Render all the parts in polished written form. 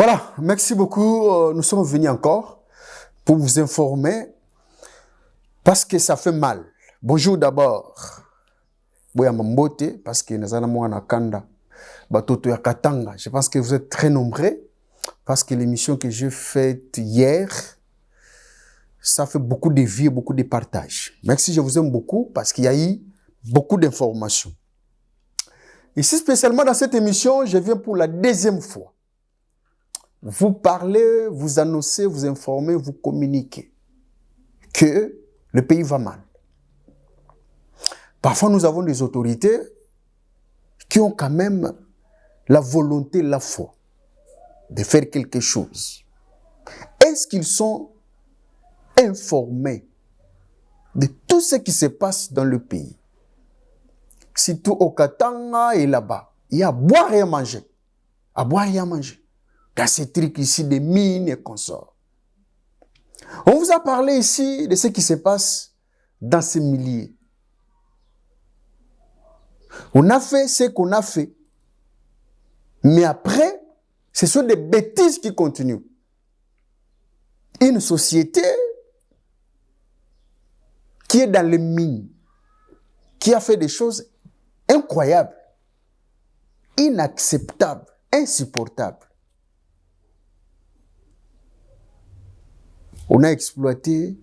Voilà, merci beaucoup. Nous sommes venus encore pour vous informer parce que ça fait mal. Bonjour d'abord. Boya Mambote, parce que nous avons un Kanda. Batoto ya Katanga. Je pense que vous êtes très nombreux parce que l'émission que j'ai faite hier, ça fait beaucoup de vues, beaucoup de partages. Merci, je vous aime beaucoup parce qu'il y a eu beaucoup d'informations. Ici, spécialement dans cette émission, je viens pour la deuxième fois. Vous parlez, vous annoncez, vous informez, vous communiquez que le pays va mal. Parfois, nous avons des autorités qui ont quand même la volonté, la foi de faire quelque chose. Est-ce qu'ils sont informés de tout ce qui se passe dans le pays? Surtout au Katanga et là-bas, il y a à boire et à manger. À boire et à manger. Dans ces trucs ici de mines et consorts. On vous a parlé ici de ce qui se passe dans ces milliers. On a fait ce qu'on a fait. Mais après, ce sont des bêtises qui continuent. Une société qui est dans les mines, qui a fait des choses incroyables, inacceptables, insupportables. On a exploité,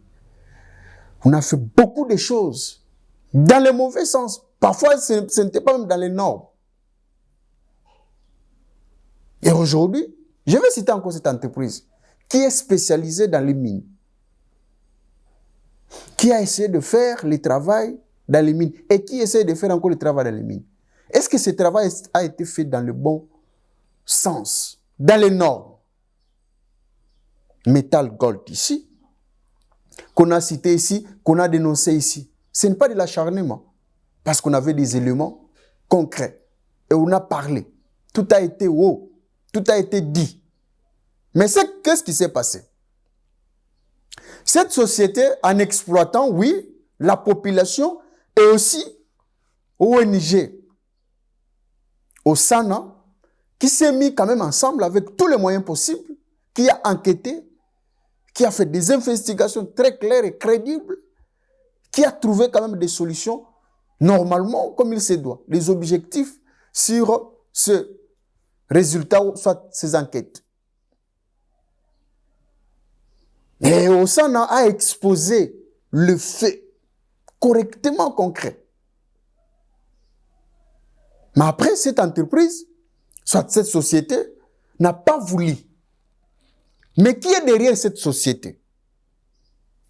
on a fait beaucoup de choses dans le mauvais sens. Parfois, ce n'était pas même dans les normes. Et aujourd'hui, je vais citer encore cette entreprise qui est spécialisée dans les mines, qui a essayé de faire le travail dans les mines et qui essaie de faire encore le travail dans les mines. Est-ce que ce travail a été fait dans le bon sens, dans les normes? Metal Gold ici, qu'on a cité ici, qu'on a dénoncé ici. Ce n'est pas de l'acharnement, parce qu'on avait des éléments concrets. Et on a parlé. Tout a été haut, tout a été dit. Mais qu'est-ce qui s'est passé? Cette société, en exploitant, oui, la population, et aussi ONG, Osana, qui s'est mis quand même ensemble avec tous les moyens possibles, qui a enquêté, qui a fait des investigations très claires et crédibles, qui a trouvé quand même des solutions, normalement, comme il se doit, les objectifs sur ce résultat, soit ces enquêtes. Et Osana a exposé le fait correctement concret. Mais après, cette entreprise, soit cette société, n'a pas voulu. Mais qui est derrière cette société?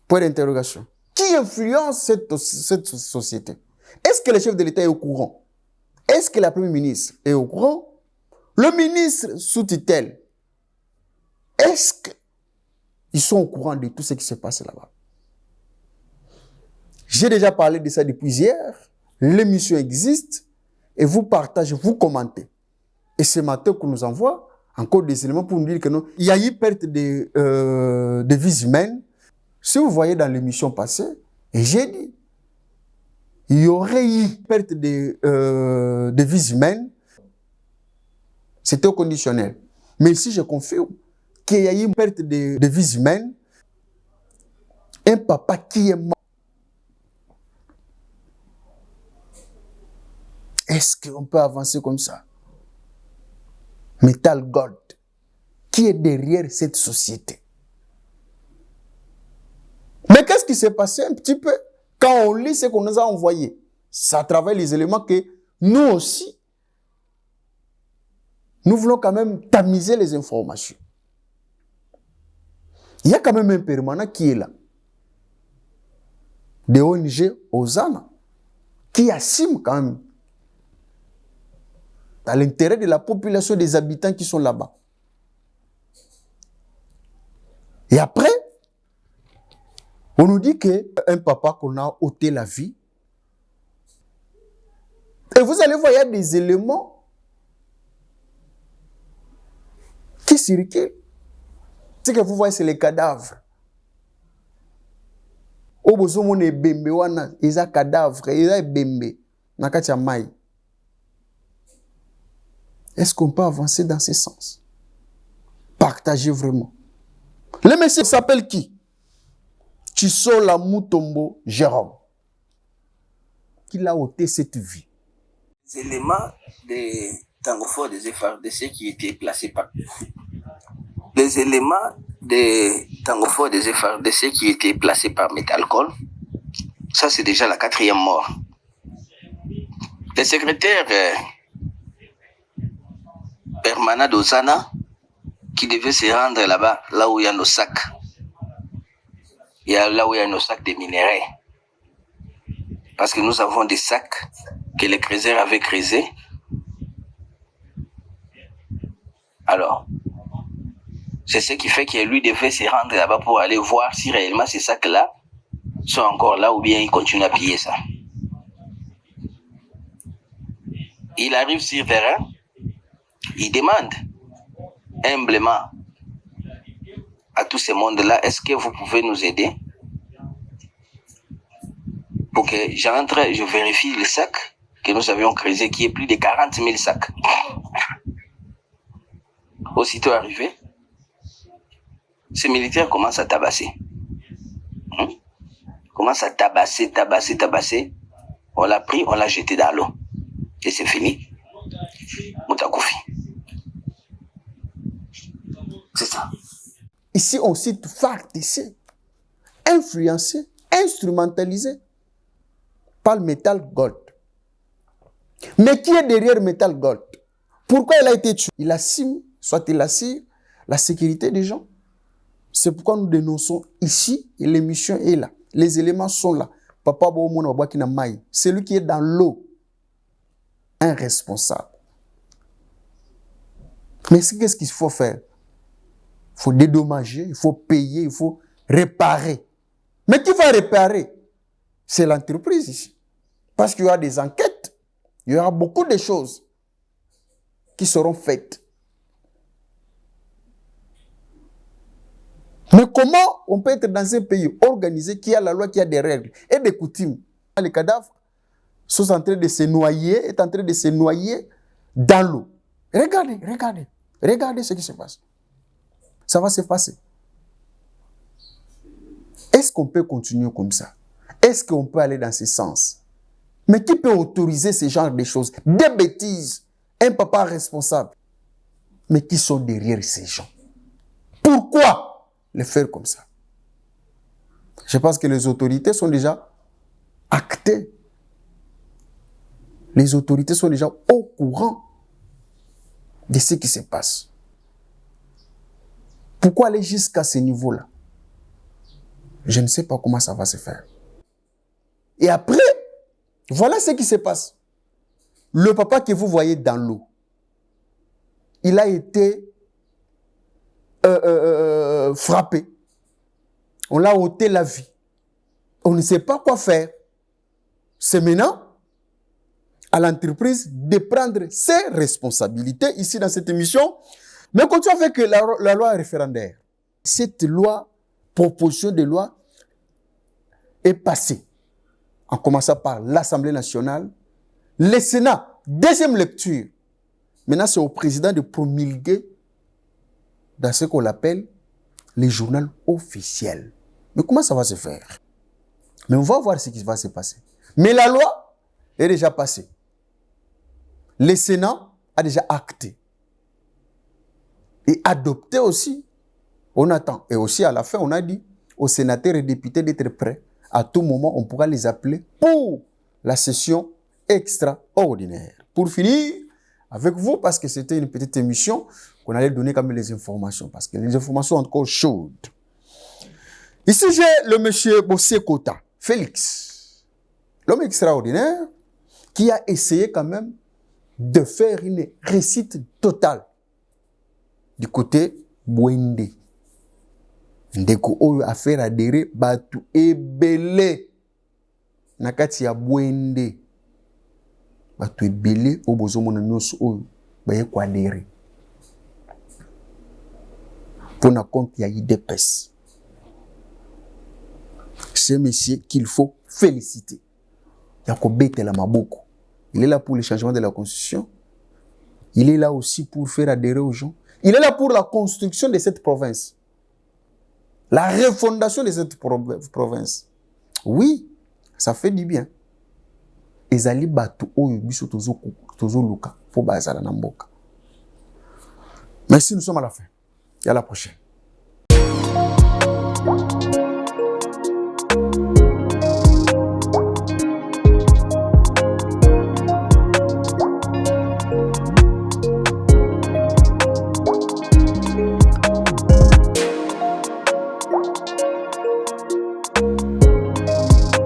Point d'interrogation. Qui influence cette société? Est-ce que le chef de l'État est au courant? Est-ce que la première ministre est au courant? Le ministre sous tutelle, est-ce qu'ils sont au courant de tout ce qui se passe là-bas? J'ai déjà parlé de ça depuis hier. L'émission existe et vous partagez, vous commentez. Et ce matin qu'on nous envoie encore des éléments pour nous dire que non, il y a eu perte de vies humaines. Si vous voyez dans l'émission passée, et j'ai dit, il y aurait eu perte de vies humaines. C'était au conditionnel. Mais ici, je confirme qu'il y a eu une perte de vies humaines. Un papa qui est mort. Est-ce qu'on peut avancer comme ça? Metal Gold, qui est derrière cette société? Mais qu'est-ce qui s'est passé un petit peu quand on lit ce qu'on nous a envoyé? Ça travaille les éléments que nous aussi, nous voulons quand même tamiser les informations. Il y a quand même un permanent qui est là. Des ONG Osana, qui assume quand même à l'intérêt de la population des habitants qui sont là-bas. Et après, on nous dit qu'un papa qu'on a ôté la vie, et vous allez voir, il y a des éléments qui circulent. Ce que vous voyez, c'est les cadavres. Obozomone bembe wana, ils ont cadavres, ils ont bembe, nakati ya mai. Est-ce qu'on peut avancer dans ce sens? Partagez vraiment. Le monsieur s'appelle qui? Chisola Mutombo Jérôme. Qui a ôté cette vie. Les éléments des Tangophores des FRDC qui étaient placés par... Les éléments des Tangophores des FRDC qui étaient placés par Métalcol, ça c'est déjà la 4e mort. Le secrétaire permanent d'Ozana qui devait se rendre là-bas, là où il y a nos sacs. Là où il y a nos sacs de minerais. Parce que nous avons des sacs que les creuseurs avaient creusés. Alors, c'est ce qui fait que lui devait se rendre là-bas pour aller voir si réellement ces sacs-là sont encore là ou bien il continue à piller ça. Il arrive sur le terrain, il demande humblement à tout ce monde-là, est-ce que vous pouvez nous aider pour que j'entre, je vérifie les sacs que nous avions creusés, qui est plus de 40 000 sacs. Aussitôt arrivé, ces militaires commencent à tabasser. Commencent à tabasser. On l'a pris, on l'a jeté dans l'eau. Et c'est fini. Moutakoufi. C'est ça. Ici, on cite FARDC, influencé, instrumentalisé par le Metal Gold. Mais qui est derrière Metal Gold? Pourquoi il a été tué? Il assure, soit il assure la sécurité des gens. C'est pourquoi nous dénonçons ici, et l'émission est là. Les éléments sont là. Papa Boumona Wabakina Maï, celui qui est dans l'eau, un responsable. Mais qu'est-ce qu'il faut faire? Il faut dédommager, il faut payer, il faut réparer. Mais qui va réparer? C'est l'entreprise ici. Parce qu'il y aura des enquêtes, il y aura beaucoup de choses qui seront faites. Mais comment on peut être dans un pays organisé qui a la loi, qui a des règles et des coutumes? Les cadavres sont en train de se noyer, dans l'eau. Regardez ce qui se passe. Ça va se passer. Est-ce qu'on peut continuer comme ça? Est-ce qu'on peut aller dans ce sens? Mais qui peut autoriser ce genre de choses? Des bêtises. Un papa responsable. Mais qui sont derrière ces gens? Pourquoi les faire comme ça? Je pense que les autorités sont déjà actées. Les autorités sont déjà au courant de ce qui se passe. Pourquoi aller jusqu'à ce niveau-là? Je ne sais pas comment ça va se faire. Et après, voilà ce qui se passe. Le papa que vous voyez dans l'eau, il a été frappé. On l'a ôté la vie. On ne sait pas quoi faire. C'est maintenant à l'entreprise de prendre ses responsabilités ici dans cette émission. Mais continuons avec la loi référendaire. Cette loi, proposition de loi, est passée. En commençant par l'Assemblée nationale, le Sénat, deuxième lecture. Maintenant, c'est au président de promulguer dans ce qu'on appelle les journaux officiels. Mais comment ça va se faire? Mais on va voir ce qui va se passer. Mais la loi est déjà passée. Le Sénat a déjà acté. Et adopté aussi. On attend. Et aussi, à la fin, on a dit aux sénateurs et députés d'être prêts. À tout moment, on pourra les appeler pour la session extraordinaire. Pour finir avec vous, parce que c'était une petite émission, qu'on allait donner quand même les informations, parce que les informations sont encore chaudes. Ici, j'ai le monsieur Bossé Kota, Félix, l'homme extraordinaire, qui a essayé quand même de faire une réussite totale du côté Bwende. Ndeko oyo a fait adhérer batu ebele nakati ya Bwende. Batu ebele o bozomona nyonso oyo baye ko adhérer. Pour na compte ya IDPS. C'est monsieur qu'il faut féliciter. Yako betela maboko. Il est là pour le changement de la constitution. Il est là aussi pour faire adhérer aux gens. Il est là pour la construction de cette province. La refondation de cette province. Oui, ça fait du bien. Ezali batu oyo biso tozo luka. Faut bazala na mboka. Merci, nous sommes à la fin. Et à la prochaine.